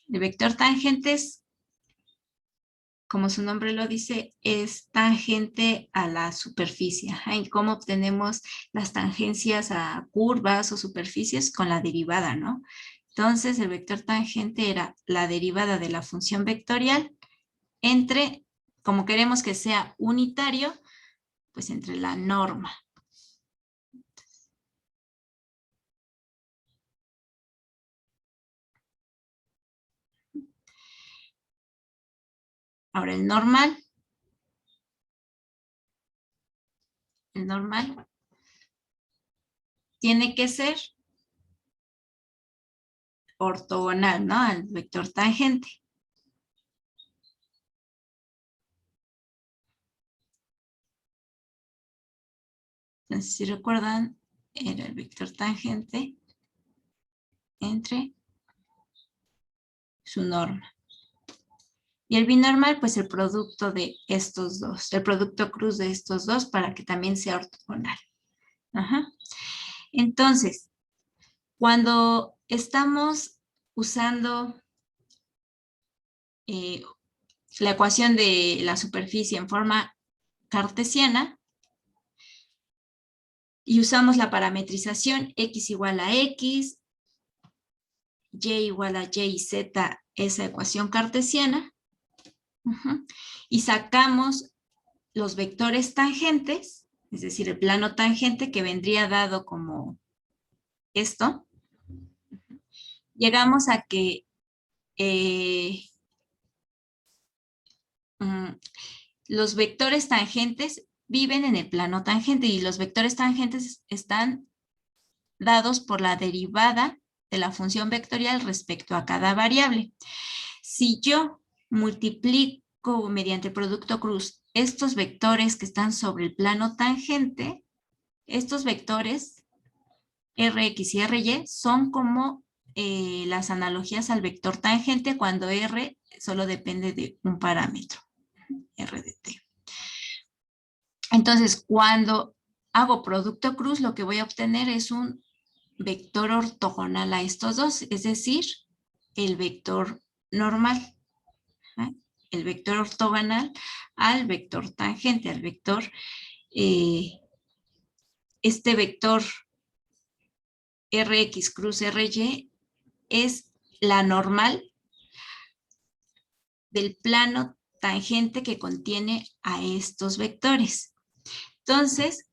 El vector tangente es, como su nombre lo dice, es tangente a la superficie. ¿Y cómo obtenemos las tangencias a curvas o superficies? Con la derivada, ¿no? Entonces, el vector tangente era la derivada de la función vectorial entre, como queremos que sea unitario, pues entre la norma. Ahora, el normal tiene que ser ortogonal, ¿no? Al vector tangente. Entonces, si recuerdan, era el vector tangente entre su norma. Y el binormal, pues el producto de estos dos, el producto cruz de estos dos para que también sea ortogonal. Ajá. Entonces, cuando estamos usando la ecuación de la superficie en forma cartesiana y usamos la parametrización x igual a x, y igual a y y z, esa ecuación cartesiana, y sacamos los vectores tangentes, es decir, el plano tangente que vendría dado como esto, llegamos a que los vectores tangentes viven en el plano tangente y los vectores tangentes están dados por la derivada de la función vectorial respecto a cada variable. Si yo multiplico mediante el producto cruz estos vectores que están sobre el plano tangente, estos vectores Rx y Ry son como las analogías al vector tangente cuando R solo depende de un parámetro. R de T. Entonces, cuando hago producto cruz, lo que voy a obtener es un vector ortogonal a estos dos, es decir, el vector normal. El vector ortogonal al vector tangente, al vector, este vector Rx cruz Ry es la normal del plano tangente que contiene a estos vectores. Entonces,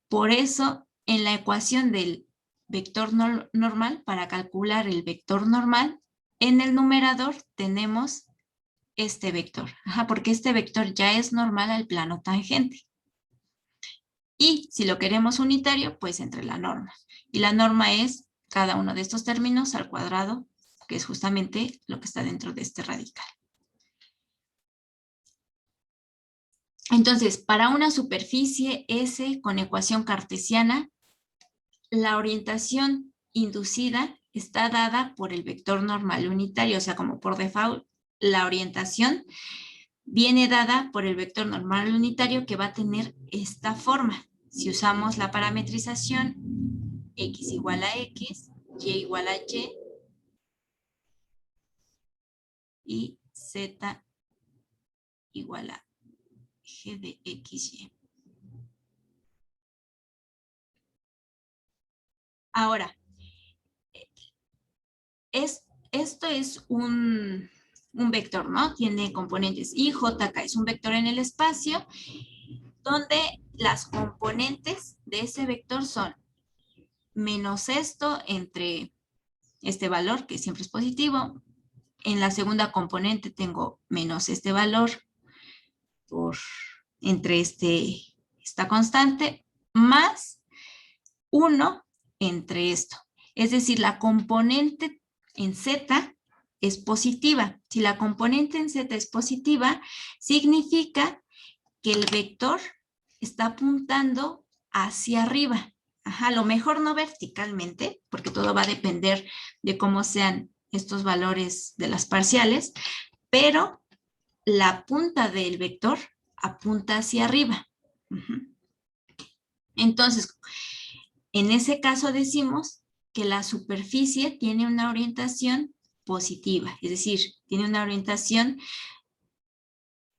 por eso, en la ecuación del vector normal, para calcular el vector normal, en el numerador tenemos este vector, porque este vector ya es normal al plano tangente. Y si lo queremos unitario, pues entre la norma. Y la norma es cada uno de estos términos al cuadrado, que es justamente lo que está dentro de este radical. Entonces, para una superficie S con ecuación cartesiana, la orientación inducida está dada por el vector normal unitario, o sea, como por default, la orientación viene dada por el vector normal unitario que va a tener esta forma. Si usamos la parametrización x igual a x, y igual a y z igual a g de xy. Ahora, esto es un vector, ¿no? Tiene componentes y jk es un vector en el espacio donde las componentes de ese vector son menos esto entre este valor, que siempre es positivo. En la segunda componente tengo menos este valor entre esta constante, más 1 entre esto. Es decir, la componente en z es positiva. Si la componente en z es positiva, significa que el vector está apuntando hacia arriba. A lo mejor no verticalmente, porque todo va a depender de cómo sean estos valores de las parciales, pero la punta del vector apunta hacia arriba. Entonces, en ese caso decimos que la superficie tiene una orientación positiva, es decir, tiene una orientación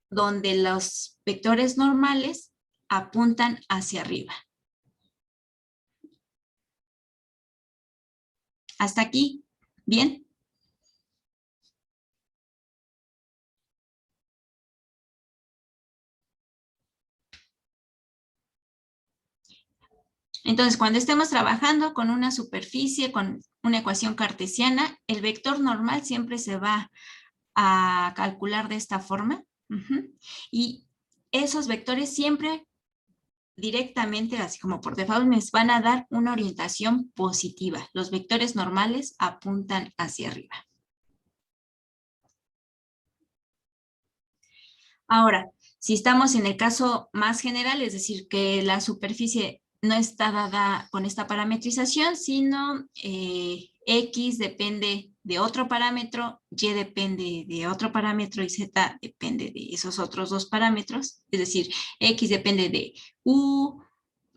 donde los vectores normales apuntan hacia arriba. Hasta aquí, ¿bien? Entonces, cuando estemos trabajando con una superficie, con una ecuación cartesiana, el vector normal siempre se va a calcular de esta forma. Y esos vectores siempre directamente, así como por default, me van a dar una orientación positiva. Los vectores normales apuntan hacia arriba. Ahora, si estamos en el caso más general, es decir, que la superficie no está dada con esta parametrización, sino X depende de otro parámetro, Y depende de otro parámetro y Z depende de esos otros dos parámetros. Es decir, X depende de U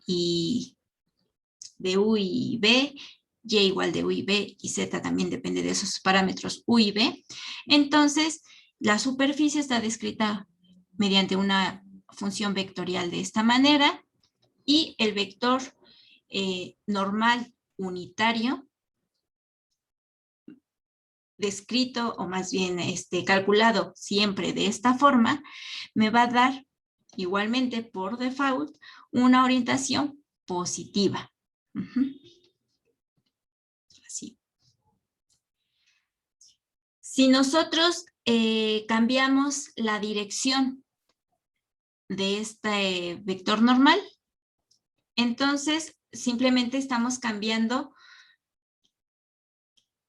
y B, Y igual de U y B, y Z también depende de esos parámetros U y B. Entonces, la superficie está descrita mediante una función vectorial de esta manera, y el vector normal unitario descrito, o más bien calculado siempre de esta forma, me va a dar igualmente por default una orientación positiva. Así. Si nosotros cambiamos la dirección de este vector normal, entonces simplemente estamos cambiando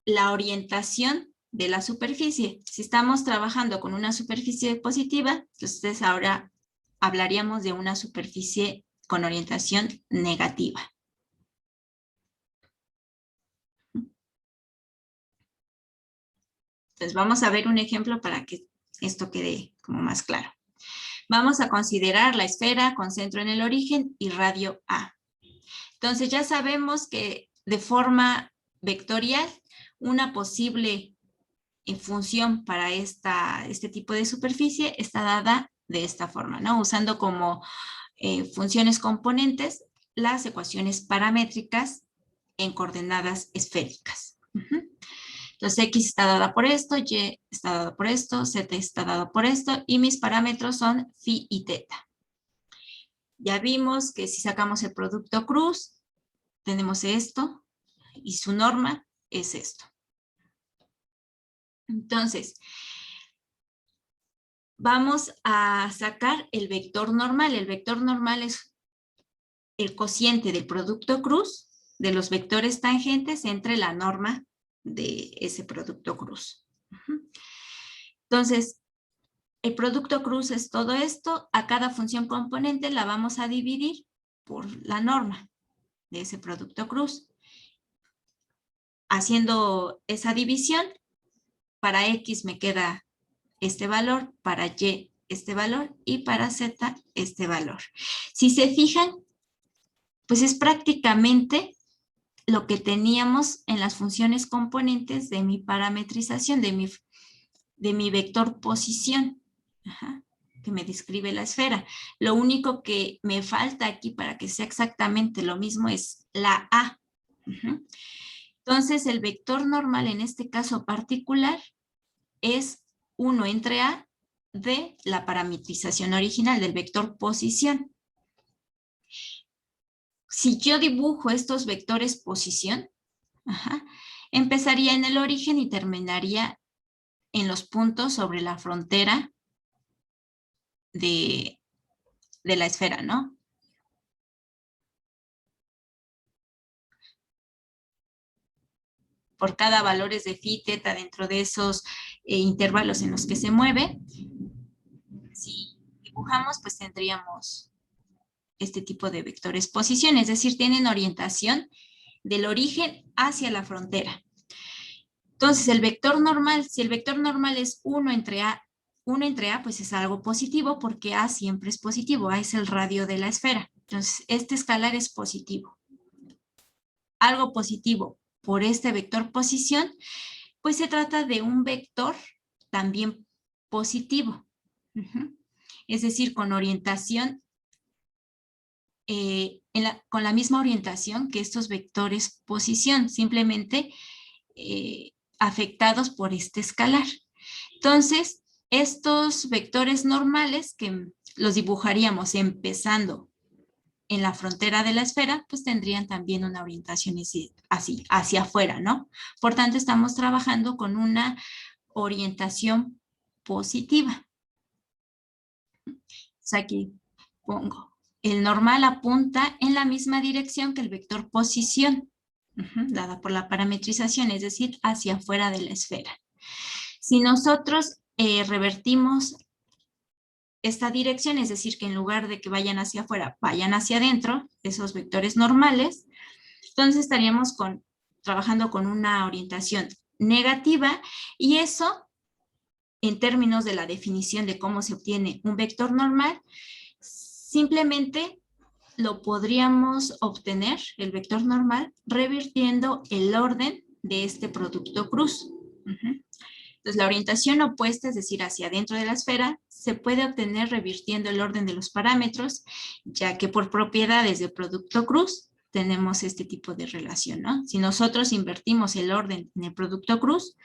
la orientación de la superficie. Si estamos trabajando con una superficie positiva, entonces ahora hablaríamos de una superficie con orientación negativa. Entonces vamos a ver un ejemplo para que esto quede como más claro. Vamos a considerar la esfera con centro en el origen y radio A. Entonces ya sabemos que de forma vectorial, una posible función para este tipo de superficie está dada de esta forma, ¿no? Usando como funciones componentes las ecuaciones paramétricas en coordenadas esféricas. Entonces, X está dada por esto, Y está dada por esto, Z está dada por esto, y mis parámetros son phi y teta. Ya vimos que si sacamos el producto cruz, tenemos esto, y su norma es esto. Entonces, vamos a sacar el vector normal. El vector normal es el cociente del producto cruz de los vectores tangentes entre la norma de ese producto cruz. Entonces, el producto cruz es todo esto. A cada función componente la vamos a dividir por la norma de ese producto cruz. Haciendo esa división, para X me queda este valor, para Y este valor y para Z este valor. Si se fijan, pues es prácticamente lo que teníamos en las funciones componentes de mi parametrización, de mi vector posición, que me describe la esfera. Lo único que me falta aquí para que sea exactamente lo mismo es la A. Entonces, el vector normal en este caso particular es 1 entre A de la parametrización original del vector posición. Si yo dibujo estos vectores posición, empezaría en el origen y terminaría en los puntos sobre la frontera de la esfera, ¿no? Por cada valores de phi, teta dentro de esos intervalos en los que se mueve, si dibujamos, pues tendríamos este tipo de vectores posición, es decir, tienen orientación del origen hacia la frontera. Entonces, el vector normal, si el vector normal es 1 entre A, pues es algo positivo porque A siempre es positivo, A es el radio de la esfera. Entonces, este escalar es positivo. Algo positivo por este vector posición, pues se trata de un vector también positivo. Es decir, con orientación, con la misma orientación que estos vectores posición, simplemente afectados por este escalar. Entonces, estos vectores normales que los dibujaríamos empezando en la frontera de la esfera, pues tendrían también una orientación así, hacia afuera, ¿no? Por tanto, estamos trabajando con una orientación positiva. O sea, aquí pongo, el normal apunta en la misma dirección que el vector posición, dada por la parametrización, es decir, hacia afuera de la esfera. Si nosotros revertimos esta dirección, es decir, que en lugar de que vayan hacia afuera, vayan hacia adentro, esos vectores normales, entonces estaríamos trabajando con una orientación negativa y eso, en términos de la definición de cómo se obtiene un vector normal, simplemente lo podríamos obtener, el vector normal, revirtiendo el orden de este producto cruz. Entonces, la orientación opuesta, es decir, hacia adentro de la esfera, se puede obtener revirtiendo el orden de los parámetros, ya que por propiedades del producto cruz tenemos este tipo de relación, ¿no? Si nosotros invertimos el orden en el producto cruz,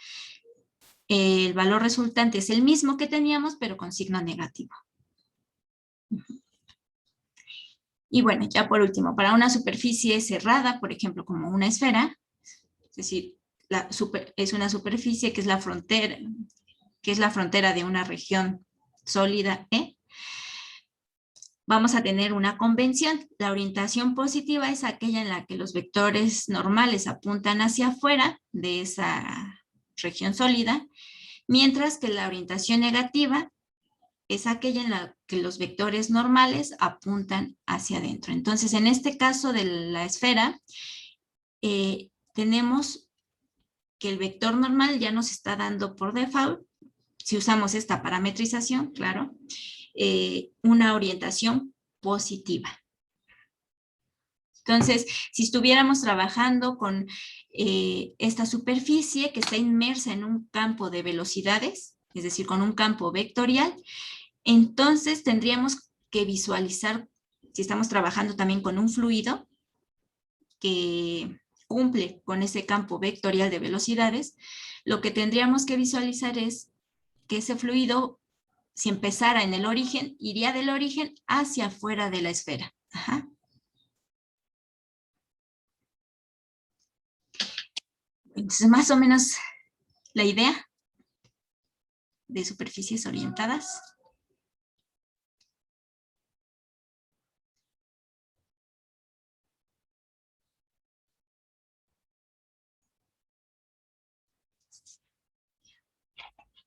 el valor resultante es el mismo que teníamos, pero con signo negativo. Y bueno, ya por último, para una superficie cerrada, por ejemplo, como una esfera, es decir, es una superficie que es la frontera de una región sólida E, vamos a tener una convención. La orientación positiva es aquella en la que los vectores normales apuntan hacia afuera de esa región sólida, mientras que la orientación negativa es aquella en la que los vectores normales apuntan hacia adentro. Entonces, en este caso de la esfera, tenemos que el vector normal ya nos está dando por default, si usamos esta parametrización, claro, una orientación positiva. Entonces, si estuviéramos trabajando con esta superficie que está inmersa en un campo de velocidades, es decir, con un campo vectorial, entonces tendríamos que visualizar, si estamos trabajando también con un fluido que cumple con ese campo vectorial de velocidades, lo que tendríamos que visualizar es que ese fluido, si empezara en el origen, iría del origen hacia afuera de la esfera. Ajá. Entonces, más o menos la idea de superficies orientadas.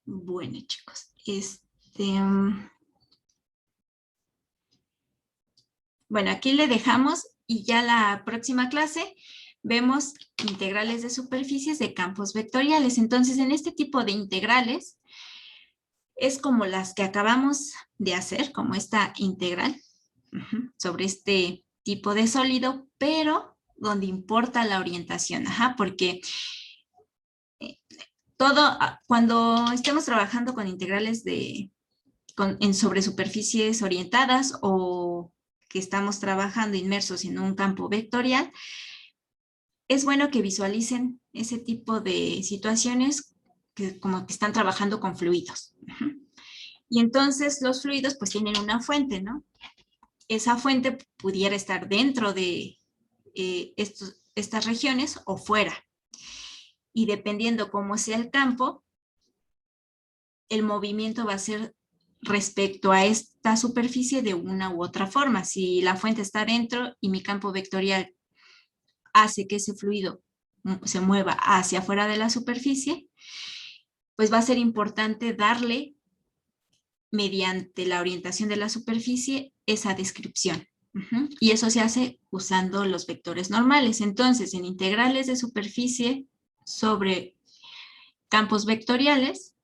Bueno, chicos, bueno, aquí le dejamos y ya la próxima clase vemos integrales de superficies de campos vectoriales. Entonces, en este tipo de integrales es como las que acabamos de hacer, como esta integral sobre este tipo de sólido, pero donde importa la orientación, porque cuando estemos trabajando con integrales sobre superficies orientadas o que estamos trabajando inmersos en un campo vectorial, es bueno que visualicen ese tipo de situaciones como que están trabajando con fluidos. Y entonces los fluidos pues tienen una fuente, ¿no? Esa fuente pudiera estar dentro de estas regiones o fuera. Y dependiendo cómo sea el campo, el movimiento va a ser respecto a esta superficie de una u otra forma. Si la fuente está dentro y mi campo vectorial hace que ese fluido se mueva hacia afuera de la superficie, pues va a ser importante darle, mediante la orientación de la superficie, esa descripción. Y eso se hace usando los vectores normales. Entonces, en integrales de superficie sobre campos vectoriales,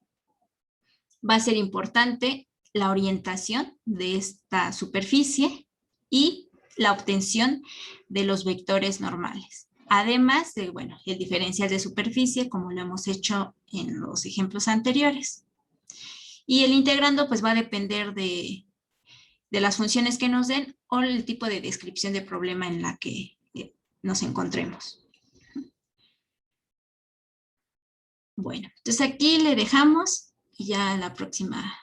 va a ser importante la orientación de esta superficie y la obtención de los vectores normales. Además de, bueno, el diferencial de superficie, como lo hemos hecho en los ejemplos anteriores. Y el integrando, pues va a depender de las funciones que nos den o el tipo de descripción de problema en la que nos encontremos. Bueno, entonces aquí le dejamos y ya en la próxima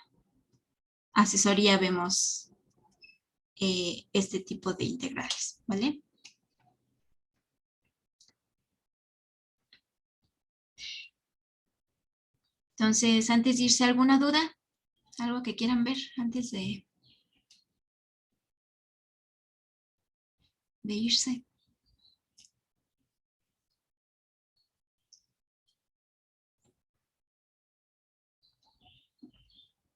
asesoría vemos este tipo de integrales, ¿vale? Entonces, antes de irse, ¿alguna duda? ¿Algo que quieran ver antes de irse?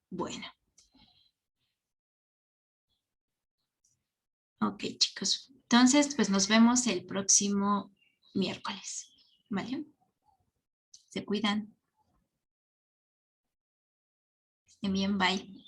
Bueno. Ok, chicos. Entonces, pues nos vemos el próximo miércoles, ¿vale? Se cuidan. Estén bien, bye.